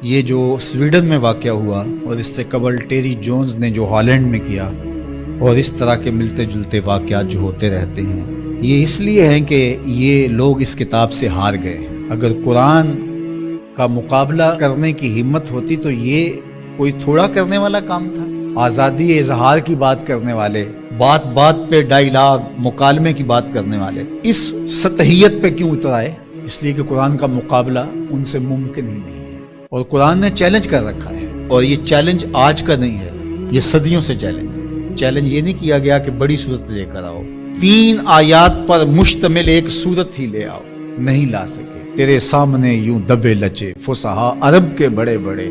یہ جو سویڈن میں واقعہ ہوا اور اس سے قبل ٹیری جونز نے جو ہالینڈ میں کیا اور اس طرح کے ملتے جلتے واقعات جو ہوتے رہتے ہیں، یہ اس لیے ہیں کہ یہ لوگ اس کتاب سے ہار گئے۔ اگر قرآن کا مقابلہ کرنے کی ہمت ہوتی تو یہ کوئی تھوڑا کرنے والا کام تھا۔ آزادی اظہار کی بات کرنے والے، بات بات پہ ڈائیلاگ مکالمے کی بات کرنے والے اس سطحیت پہ کیوں اتر آئے؟ اس لیے کہ قرآن کا مقابلہ ان سے ممکن ہی نہیں، اور قرآن نے چیلنج کر رکھا ہے، اور یہ چیلنج آج کا نہیں ہے، یہ صدیوں سے چیلنج ہے۔ چیلنج یہ نہیں کیا گیا کہ بڑی صورت لے کر آؤ، 3 آیات پر مشتمل ایک صورت ہی لے آؤ، نہیں لا سکے۔ تیرے سامنے یوں دبے لچے فصحا عرب کے بڑے بڑے،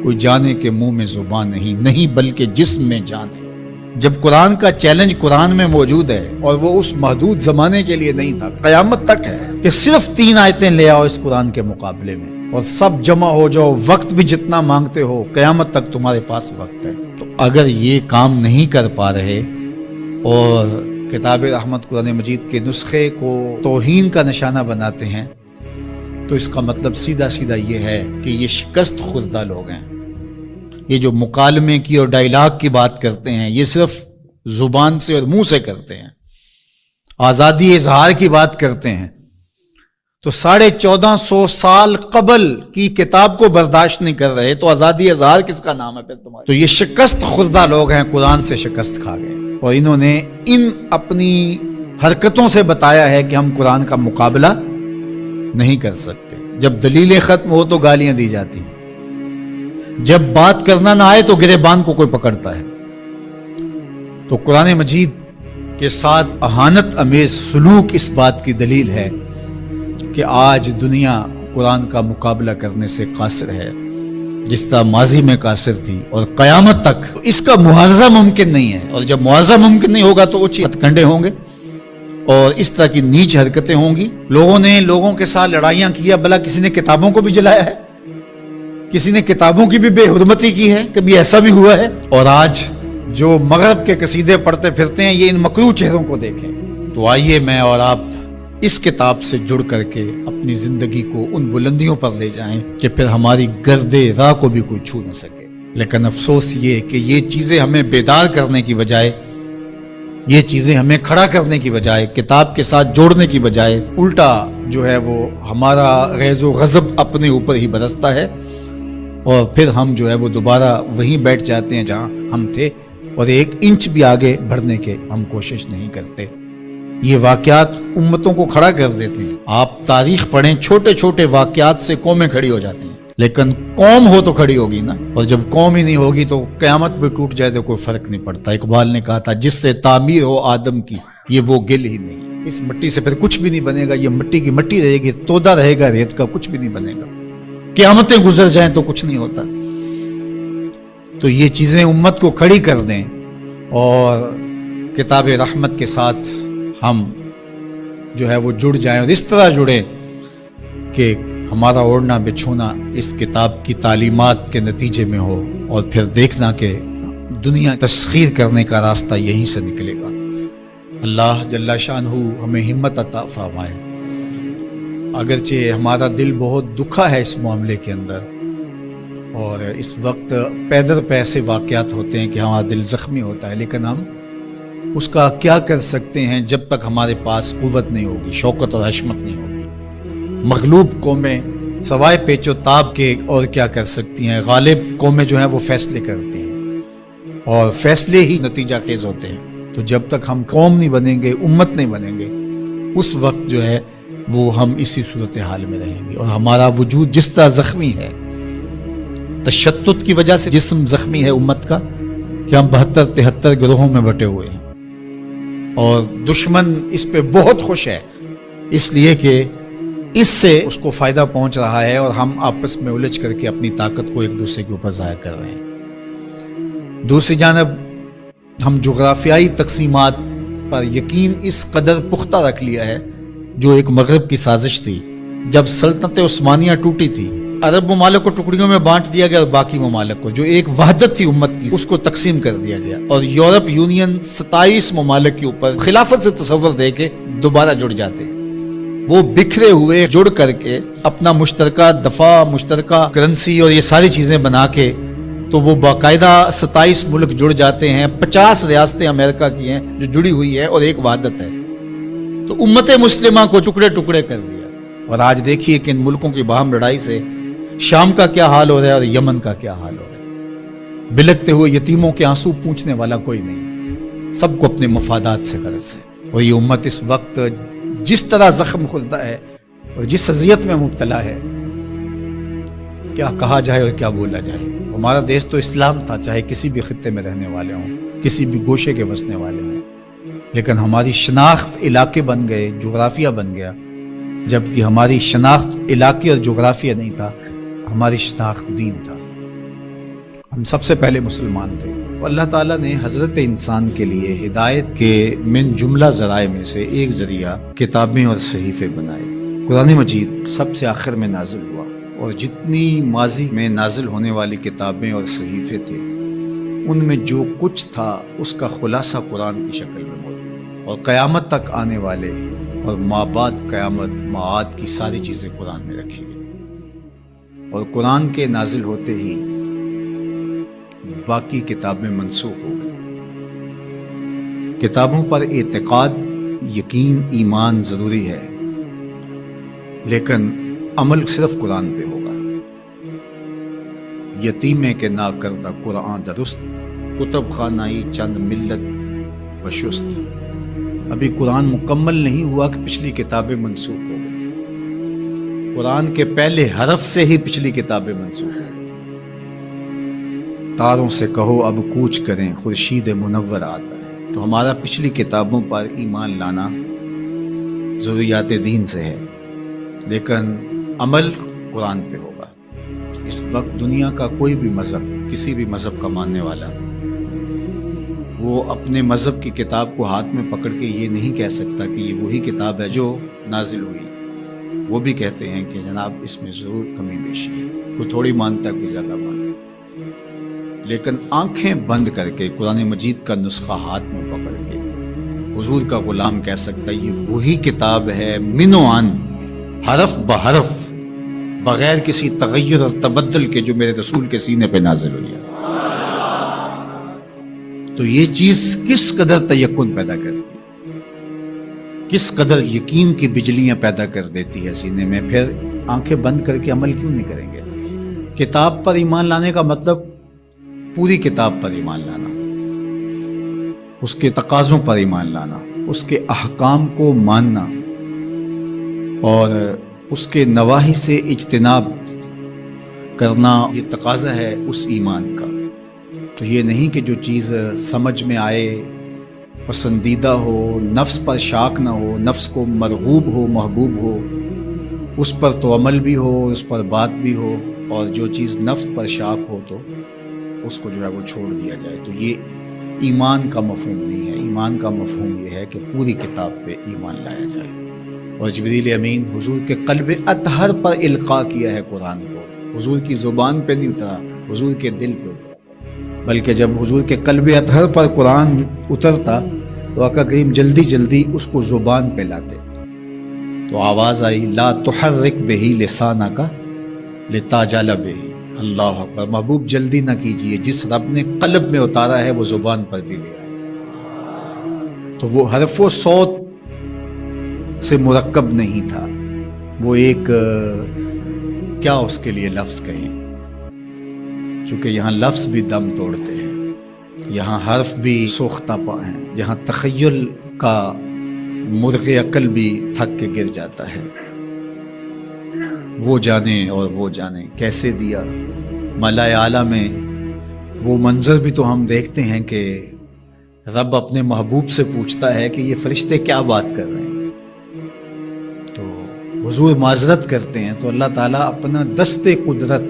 کوئی جانے کے منہ میں زبان نہیں بلکہ جسم میں جان ہے۔ جب قرآن کا چیلنج قرآن میں موجود ہے اور وہ اس محدود زمانے کے لیے نہیں تھا، قیامت تک ہے کہ صرف 3 آیتیں لے آؤ اس قرآن کے مقابلے میں اور سب جمع ہو جاؤ، وقت بھی جتنا مانگتے ہو، قیامت تک تمہارے پاس وقت ہے۔ تو اگر یہ کام نہیں کر پا رہے اور کتاب رحمت قرآن مجید کے نسخے کو توہین کا نشانہ بناتے ہیں، تو اس کا مطلب سیدھا سیدھا یہ ہے کہ یہ شکست خوردہ لوگ ہیں۔ یہ جو مکالمے کی اور ڈائیلاگ کی بات کرتے ہیں، یہ صرف زبان سے اور منہ سے کرتے ہیں۔ آزادی اظہار کی بات کرتے ہیں تو 1450 سال قبل کی کتاب کو برداشت نہیں کر رہے، تو آزادی اظہار کس کا نام ہے پھر تمہارے؟ تو یہ شکست خوردہ لوگ ہیں، قرآن سے شکست کھا گئے، اور انہوں نے ان اپنی حرکتوں سے بتایا ہے کہ ہم قرآن کا مقابلہ نہیں کر سکتے۔ جب دلیلیں ختم ہو تو گالیاں دی جاتی ہیں، جب بات کرنا نہ آئے تو گریبان کو کوئی پکڑتا ہے۔ تو قرآن مجید کے ساتھ اہانت امیز سلوک اس بات کی دلیل ہے کہ آج دنیا قرآن کا مقابلہ کرنے سے قاصر ہے، جس طرح ماضی میں قاصر تھی، اور قیامت تک اس کا معاوضہ ممکن نہیں ہے۔ اور جب معاوضہ ممکن نہیں ہوگا تو اوچی ہتھ کنڈے ہوں گے اور اس طرح کی نیچ حرکتیں ہوں گی۔ لوگوں نے لوگوں کے ساتھ لڑائیاں کیا، بھلا کسی نے کتابوں کو بھی جلایا ہے؟ کسی نے کتابوں کی بھی بے حرمتی کی ہے؟ کبھی ایسا بھی ہوا ہے؟ اور آج جو مغرب کے قصیدے پڑھتے پھرتے ہیں، یہ ان مکروہ چہروں کو دیکھیں۔ تو آئیے میں اور آپ اس کتاب سے جڑ کر کے اپنی زندگی کو ان بلندیوں پر لے جائیں کہ پھر ہماری گرد راہ کو بھی کوئی چھو نہ سکے۔ لیکن افسوس یہ کہ یہ چیزیں ہمیں بیدار کرنے کی بجائے، یہ چیزیں ہمیں کھڑا کرنے کی بجائے، کتاب کے ساتھ جوڑنے کی بجائے، الٹا جو ہے وہ ہمارا غیظ و غضب اپنے اوپر ہی برستا ہے، اور پھر ہم جو ہے وہ دوبارہ وہیں بیٹھ جاتے ہیں جہاں ہم تھے، اور 1 انچ بھی آگے بڑھنے کے ہم کوشش نہیں کرتے۔ یہ واقعات امتوں کو کھڑا کر دیتے ہیں۔ آپ تاریخ پڑھیں، چھوٹے چھوٹے واقعات سے قومیں کھڑی ہو جاتی ہیں، لیکن قوم ہو تو کھڑی ہوگی نا، اور جب قوم ہی نہیں ہوگی تو قیامت بھی ٹوٹ جائے تو کوئی فرق نہیں پڑتا۔ اقبال نے کہا تھا، جس سے تعمیر ہو آدم کی یہ وہ گل ہی نہیں۔ اس مٹی سے پھر کچھ بھی نہیں بنے گا، یہ مٹی کی مٹی رہے گی، تودا رہے گا ریت کا، کچھ بھی نہیں بنے گا۔ قیامتیں گزر جائیں تو کچھ نہیں ہوتا۔ تو یہ چیزیں امت کو کھڑی کر دیں، اور کتاب رحمت کے ساتھ ہم جو ہے وہ جڑ جائیں، اور اس طرح جڑیں کہ ہمارا اوڑھنا بچھونا اس کتاب کی تعلیمات کے نتیجے میں ہو، اور پھر دیکھنا کہ دنیا تسخیر کرنے کا راستہ یہیں سے نکلے گا۔ اللہ جل شانہ ہمیں ہمت عطا فرمائے۔ اگرچہ ہمارا دل بہت دکھا ہے اس معاملے کے اندر، اور اس وقت پیدر پہ ایسے واقعات ہوتے ہیں کہ ہمارا دل زخمی ہوتا ہے، لیکن ہم اس کا کیا کر سکتے ہیں جب تک ہمارے پاس قوت نہیں ہوگی، شوکت اور حشمت نہیں ہوگی۔ مغلوب قومیں سوائے پیچ و تاب کے اور کیا کر سکتی ہیں؟ غالب قومیں جو ہیں وہ فیصلے کرتی ہیں، اور فیصلے ہی نتیجہ خیز ہوتے ہیں۔ تو جب تک ہم قوم نہیں بنیں گے، امت نہیں بنیں گے، اس وقت جو ہے وہ ہم اسی صورتحال میں رہیں گے، اور ہمارا وجود جس طرح زخمی ہے، تشتت کی وجہ سے جسم زخمی ہے امت کا، کہ ہم 72-73 گروہوں میں بٹے ہوئے ہیں، اور دشمن اس پہ بہت خوش ہے، اس لیے کہ اس سے اس کو فائدہ پہنچ رہا ہے، اور ہم آپس میں الجھ کر کے اپنی طاقت کو ایک دوسرے کے اوپر ظاہر کر رہے ہیں۔ دوسری جانب ہم جغرافیائی تقسیمات پر یقین اس قدر پختہ رکھ لیا ہے، جو ایک مغرب کی سازش تھی۔ جب سلطنت عثمانیہ ٹوٹی تھی، عرب ممالک کو ٹکڑیوں میں بانٹ دیا گیا، اور باقی ممالک کو جو ایک وحدت تھی امت کی، اس کو تقسیم کر دیا گیا، اور یورپ یونین 27 ممالک کے اوپر خلافت سے تصور دے کے دوبارہ جڑ جاتے ہیں۔ وہ بکھرے ہوئے جڑ کر کے اپنا مشترکہ دفاع، مشترکہ کرنسی اور یہ ساری چیزیں بنا کے تو وہ باقاعدہ 27 ملک جڑ جاتے ہیں، 50 ریاستیں امریکہ کی ہیں جو جڑی ہوئی ہے اور ایک وحدت ہے۔ تو امت مسلمہ کو ٹکڑے ٹکڑے کر دیا، اور آج دیکھیے کہ ان ملکوں کی باہم لڑائی سے شام کا کیا حال ہو رہا ہے اور یمن کا کیا حال ہو رہا ہے۔ بلکتے ہوئے یتیموں کے آنسو پوچھنے والا کوئی نہیں، سب کو اپنے مفادات سے غرض ہے۔ اور یہ امت اس وقت جس طرح زخم خوردہ ہے اور جس اذیت میں مبتلا ہے، کیا کہا جائے اور کیا بولا جائے۔ ہمارا دیش تو اسلام تھا، چاہے کسی بھی خطے میں رہنے والے ہوں، کسی بھی گوشے کے بسنے والے ہوں، لیکن ہماری شناخت علاقے بن گئے، جغرافیہ بن گیا، جبکہ ہماری شناخت علاقے اور جغرافیہ نہیں تھا، ہماری شناخت دین تھا۔ ہم سب سے پہلے مسلمان تھے، اور اللہ تعالیٰ نے حضرت انسان کے لیے ہدایت کے من جملہ ذرائع میں سے ایک ذریعہ کتابیں اور صحیفے بنائے۔ قرآن مجید سب سے آخر میں نازل ہوا، اور جتنی ماضی میں نازل ہونے والی کتابیں اور صحیفے تھے ان میں جو کچھ تھا اس کا خلاصہ قرآن کی شکل میں موجود ہے، اور قیامت تک آنے والے اور مابعد قیامت معاد کی ساری چیزیں قرآن میں رکھی گئی۔ اور قرآن کے نازل ہوتے ہی باقی کتابیں منسوخ ہو گئی۔ کتابوں پر اعتقاد، یقین، ایمان ضروری ہے، لیکن عمل صرف قرآن پہ ہوگا۔ یتیمے کے نا کردہ قرآن درست، کتب خانائی چند ملت بشست۔ ابھی قرآن مکمل نہیں ہوا کہ پچھلی کتابیں منسوخ ہو گئی۔ قرآن کے پہلے حرف سے ہی پچھلی کتابیں منسوخ ہو گئی۔ تاروں سے کہو اب کوچ کریں، خورشید منور آتا ہے۔ تو ہمارا پچھلی کتابوں پر ایمان لانا ضروریات دین سے ہے، لیکن عمل قرآن پہ ہوگا۔ اس وقت دنیا کا کوئی بھی مذہب، کسی بھی مذہب کا ماننے والا، وہ اپنے مذہب کی کتاب کو ہاتھ میں پکڑ کے یہ نہیں کہہ سکتا کہ یہ وہی کتاب ہے جو نازل ہوئی۔ وہ بھی کہتے ہیں کہ جناب اس میں ضرور کمی بیشی ہے، کوئی تھوڑی مانتا ہے، کوئی زیادہ مانتا ہے، لیکن آنکھیں بند کر کے قرآن مجید کا نسخہ ہاتھ میں پکڑ کے حضور کا غلام کہہ سکتا ہے یہ وہی کتاب ہے، من و عن، حرف بحرف، بغیر کسی تغیر اور تبدل کے، جو میرے رسول کے سینے پہ نازل ہوئی ہے۔ تو یہ چیز کس قدر تیقن پیدا کرتی ہے، کس قدر یقین کی بجلیاں پیدا کر دیتی ہے سینے میں۔ پھر آنکھیں بند کر کے عمل کیوں نہیں کریں گے؟ کتاب پر ایمان لانے کا مطلب پوری کتاب پر ایمان لانا، اس کے تقاضوں پر ایمان لانا، اس کے احکام کو ماننا، اور اس کے نواہی سے اجتناب کرنا، یہ تقاضا ہے اس ایمان کا۔ تو یہ نہیں کہ جو چیز سمجھ میں آئے، پسندیدہ ہو، نفس پر شاک نہ ہو، نفس کو مرغوب ہو، محبوب ہو، اس پر تو عمل بھی ہو، اس پر بات بھی ہو، اور جو چیز نفس پر شاک ہو تو اس کو جو ہے وہ چھوڑ دیا جائے۔ تو یہ ایمان کا مفہوم نہیں ہے۔ ایمان کا مفہوم یہ ہے کہ پوری کتاب پہ ایمان لایا جائے۔ اور جبریل امین حضور کے قلب اطہر پر القاء کیا ہے قرآن کو، حضور کی زبان پہ نہیں اترا، حضور کے دل پہ اترا۔ بلکہ جب حضور کے قلب اطہر پر قرآن اترتا تو آقا کریم جلدی جلدی اس کو زبان پہ لاتے، تو آواز آئی لا تحرک بہی لسانک لتعجل بہی۔ اللہ اکبر، محبوب جلدی نہ کیجئے، جس رب نے قلب میں اتارا ہے وہ زبان پر بھی لے آئے۔ تو وہ حرف و صوت سے مرکب نہیں تھا، وہ ایک کیا اس کے لیے لفظ کہیں، چونکہ یہاں لفظ بھی دم توڑتے ہیں، یہاں حرف بھی سوختہ پا ہیں، یہاں تخیل کا مرغ عقل بھی تھک کے گر جاتا ہے۔ وہ جانے اور وہ جانے کیسے دیا ملائے اعلیٰ میں۔ وہ منظر بھی تو ہم دیکھتے ہیں کہ رب اپنے محبوب سے پوچھتا ہے کہ یہ فرشتے کیا بات کر رہے ہیں، تو حضور معذرت کرتے ہیں، تو اللہ تعالیٰ اپنا دست قدرت،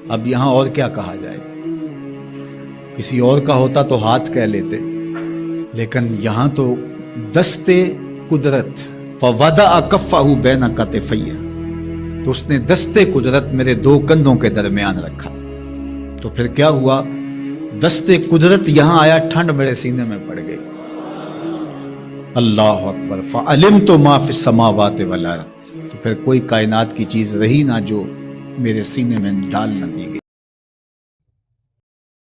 اب یہاں اور کیا کہا جائے، کسی اور کا ہوتا تو ہاتھ کہہ لیتے، لیکن یہاں تو دست قدرت، فوضع کفہ بین کتفی، تو اس نے دست قدرت میرے دو کندھوں کے درمیان رکھا۔ تو پھر کیا ہوا، دست قدرت یہاں آیا، ٹھنڈ میرے سینے میں پڑ گئی۔ اللہ اکبر فعلمت ما فی السماوات والارض، تو پھر کوئی کائنات کی چیز رہی نہ جو میرے سینے میں ڈال نہ دی گئی۔